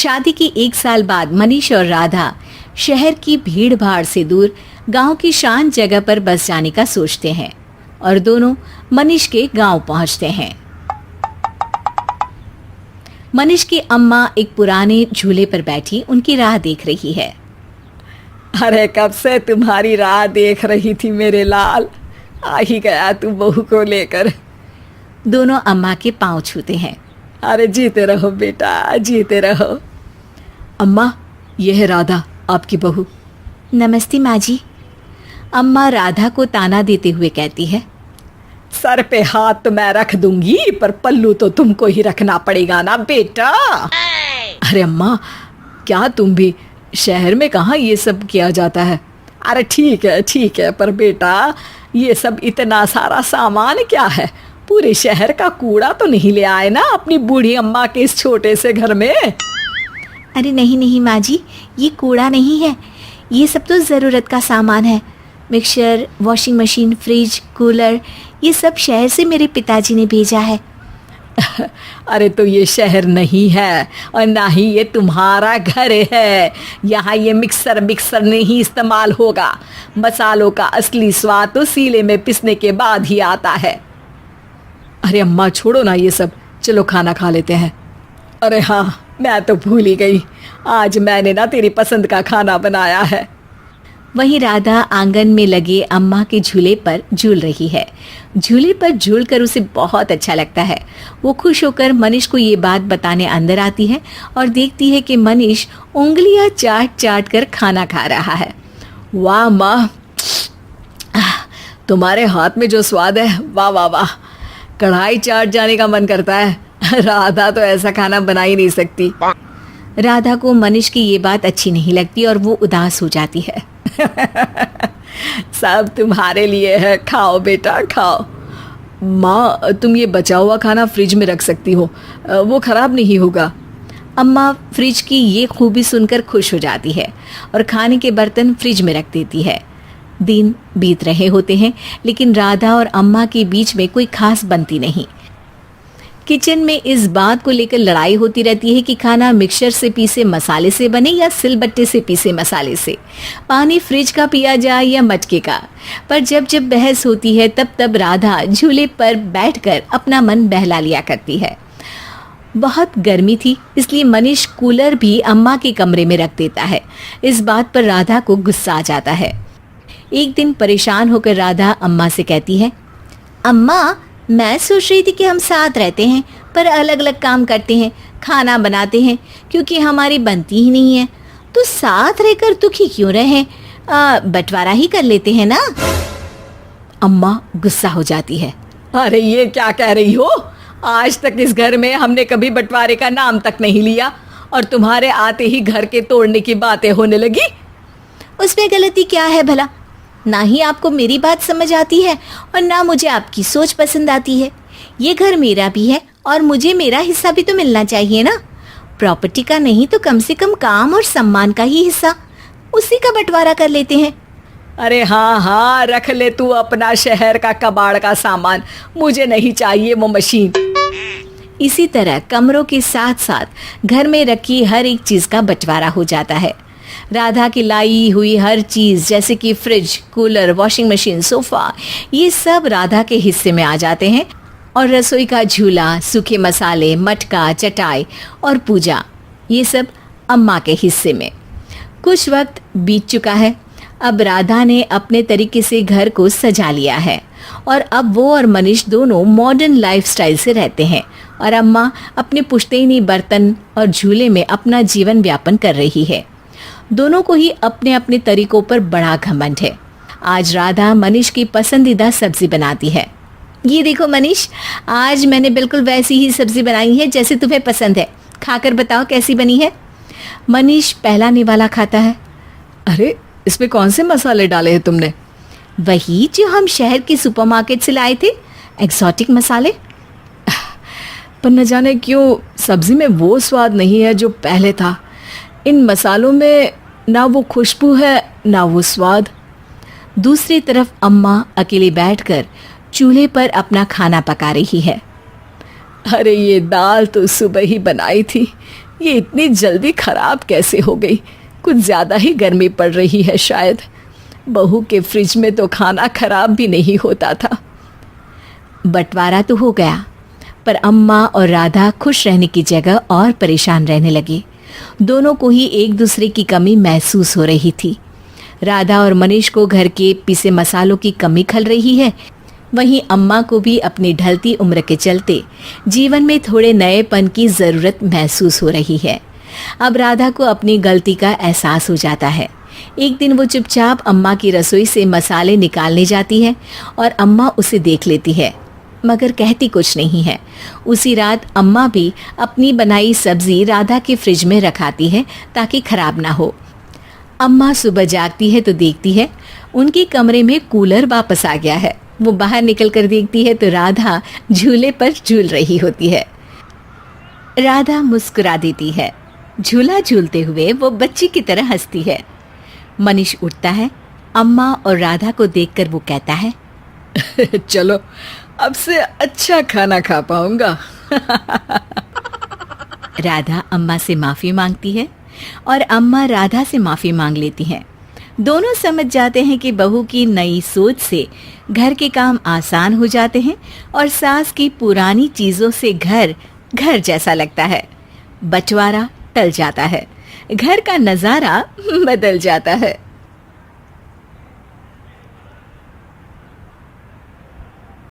शादी के 1 साल बाद मनीष और राधा शहर की भीड़ भाड़ से दूर गांव की शांत जगह पर बस जाने का सोचते हैं और दोनों मनीष के गांव पहुंचते हैं। मनीष की अम्मा एक पुराने झूले पर बैठी उनकी राह देख रही है। अरे कब से तुम्हारी राह देख रही थी मेरे लाल, आ ही गया तू बहू को लेकर। दोनों अम्मा के पांव छूते हैं। अरे जीते रहो बेटा, जीते रहो। अम्मा, यह है राधा, आपकी बहू। नमस्ते माँ जी। अम्मा राधा को ताना देते हुए कहती है, सर पे हाथ तो मैं रख दूंगी, पर पल्लू तो तुमको ही रखना पड़ेगा ना बेटा। अरे अम्मा, क्या तुम भी, शहर में कहाँ ये सब किया जाता है। अरे ठीक है, पर बेटा ये सब इतना सारा सामान क्या है? पूरे शहर का कूड़ा तो नहीं ले आए ना अपनी बूढ़ी अम्मा के इस छोटे से घर में? अरे नहीं माँ जी, ये कूड़ा नहीं है, ये सब तो ज़रूरत का सामान है। Mixer, washing machine, fridge, cooler, ये सब शहर से मेरे पिताजी ने भेजा है। अरे तो ये शहर नहीं है और ना ही ये तुम्हारा घर है। यहाँ ये मिक्सर नहीं इस्तेमाल होगा। मसालों का असली स्वाद तो सीले में पिसने के बाद ही आता है। अरे अम्मा छोड़ो ना ये सब, चलो खाना खा लेते हैं। अरे हाँ, मैं तो भूल ही गई, आज मैंने ना तेरी पसंद का खाना बनाया है। वहीं राधा आंगन में लगे अम्मा के झूले पर झूल रही है। झूले पर झूलकर उसे बहुत अच्छा लगता है। वो खुश होकर मनीष को ये बात बताने अंदर आती है और देखती है कि मनीष उंगलियां चाट कर खाना खा रहा है। वाह माँ, तुम्हारे हाथ में जो स्वाद है, वाह वाह वाह, कढ़ाई चाट जाने का मन करता है। राधा तो ऐसा खाना बना ही नहीं सकती। राधा को मनीष की ये बात अच्छी नहीं लगती और वो उदास हो जाती है। सब तुम्हारे लिए है, खाओ बेटा खाओ। माँ, तुम ये बचा हुआ खाना फ्रिज में रख सकती हो, वो खराब नहीं होगा। अम्मा फ्रिज की ये खूबी सुनकर खुश हो जाती है और खाने के बर्तन फ्रिज में रख देती है। दिन बीत रहे होते हैं, लेकिन राधा और अम्मा के बीच में कोई खास बनती नहीं। किचन में इस बात को लेकर लड़ाई होती रहती है कि खाना मिक्सचर से पीसे मसाले से बने या सिलबट्टे से पीसे मसाले से, पानी फ्रिज का पिया जाए या मटके का। पर जब जब बहस होती है तब राधा झूले पर बैठकर अपना मन बहला लिया करती है। बहुत गर्मी थी, इसलिए मनीष कूलर भी अम्मा के कमरे में रख देता है। इस बात पर राधा को गुस्सा आ जाता है। एक दिन परेशान होकर राधा अम्मा से कहती है, अम्मा, मैं सोच रही थी कि हम साथ रहते हैं पर अलग अलग काम करते हैं, खाना बनाते हैं, क्योंकि हमारी बनती ही नहीं है, तो साथ रहकर दुखी क्यों रहे, बंटवारा ही कर लेते हैं ना। अम्मा गुस्सा हो जाती है। अरे ये क्या कह रही हो? आज तक इस घर में हमने कभी बंटवारे का नाम तक नहीं लिया और तुम्हारे आते ही घर के तोड़ने की बातें होने लगी। उसमें गलती क्या है भला? ना ही आपको मेरी बात समझ आती है और ना मुझे आपकी सोच पसंद आती है। ये घर मेरा भी है और मुझे मेरा हिस्सा भी तो मिलना चाहिए ना। प्रॉपर्टी का नहीं तो कम से कम काम और सम्मान का ही हिस्सा, उसी का बंटवारा कर लेते हैं। अरे हाँ, रख ले तू अपना शहर का कबाड़ का सामान, मुझे नहीं चाहिए वो मशीन। इसी तरह कमरों के साथ साथ घर में रखी हर एक चीज का बंटवारा हो जाता है। राधा की लाई हुई हर चीज जैसे कि fridge, cooler, washing machine, sofa, ये सब राधा के हिस्से में आ जाते हैं और रसोई का झूला, सूखे मसाले, मटका, चटाई और पूजा, ये सब अम्मा के हिस्से में। कुछ वक्त बीत चुका है। अब राधा ने अपने तरीके से घर को सजा लिया है और अब वो और मनीष दोनों मॉडर्न लाइफस्टाइल से रहते हैं और अम्मा अपने पुश्तैनी बर्तन और झूले में अपना जीवन यापन कर रही है। दोनों को ही अपने अपने तरीकों पर बड़ा घमंड है। आज राधा मनीष की पसंदीदा सब्जी बनाती है। ये देखो मनीष, आज मैंने बिल्कुल वैसी ही सब्जी बनाई है जैसे तुम्हें पसंद है, खाकर बताओ कैसी बनी है। मनीष पहला निवाला खाता है। अरे इसमें कौन से मसाले डाले हैं तुमने? वही जो हम शहर के सुपरमार्केट से लाए थे, एक्सोटिक मसाले। पर न जाने क्यों सब्जी में वो स्वाद नहीं है जो पहले था। इन मसालों में ना वो खुशबू है ना वो स्वाद। दूसरी तरफ अम्मा अकेले बैठकर चूल्हे पर अपना खाना पका रही है। अरे ये दाल तो सुबह ही बनाई थी, ये इतनी जल्दी खराब कैसे हो गई? कुछ ज़्यादा ही गर्मी पड़ रही है शायद। बहू के फ्रिज में तो खाना खराब भी नहीं होता था। बंटवारा तो हो गया, पर अम्मा और राधा खुश रहने की जगह और परेशान रहने लगी। दोनों को ही एक दूसरे की कमी महसूस हो रही थी। राधा और मनीष को घर के पिसे मसालों की कमी खल रही है, वहीं अम्मा को भी अपनी ढलती उम्र के चलते जीवन में थोड़े नएपन की ज़रूरत महसूस हो रही है। अब राधा को अपनी गलती का एहसास हो जाता है। एक दिन वो चुपचाप अम्मा की रसोई से मसाले निकालने जाती है और अम्मा उसे देख लेती है, मगर कहती कुछ नहीं है। उसी रात अम्मा भी अपनी बनाई सब्जी राधा के फ्रिज में रखाती है ताकि खराब ना हो। अम्मा सुबह जागती है तो देखती है उनके कमरे में कूलर वापस आ गया है। वो बाहर निकल कर देखती है तो राधा झूले पर झूल रही होती है। राधा मुस्कुरा देती है। झूला झूलते हुए वो बच्ची की तरह हंसती है। मनीष उठता है। अम्मा और राधा को देखकर वो कहता है, चलो अब से अच्छा खाना खा पाऊंगा। राधा अम्मा से माफ़ी मांगती है और अम्मा राधा से माफ़ी मांग लेती हैं। दोनों समझ जाते हैं कि बहू की नई सोच से घर के काम आसान हो जाते हैं और सास की पुरानी चीज़ों से घर घर जैसा लगता है। बंटवारा टल जाता है, घर का नज़ारा बदल जाता है।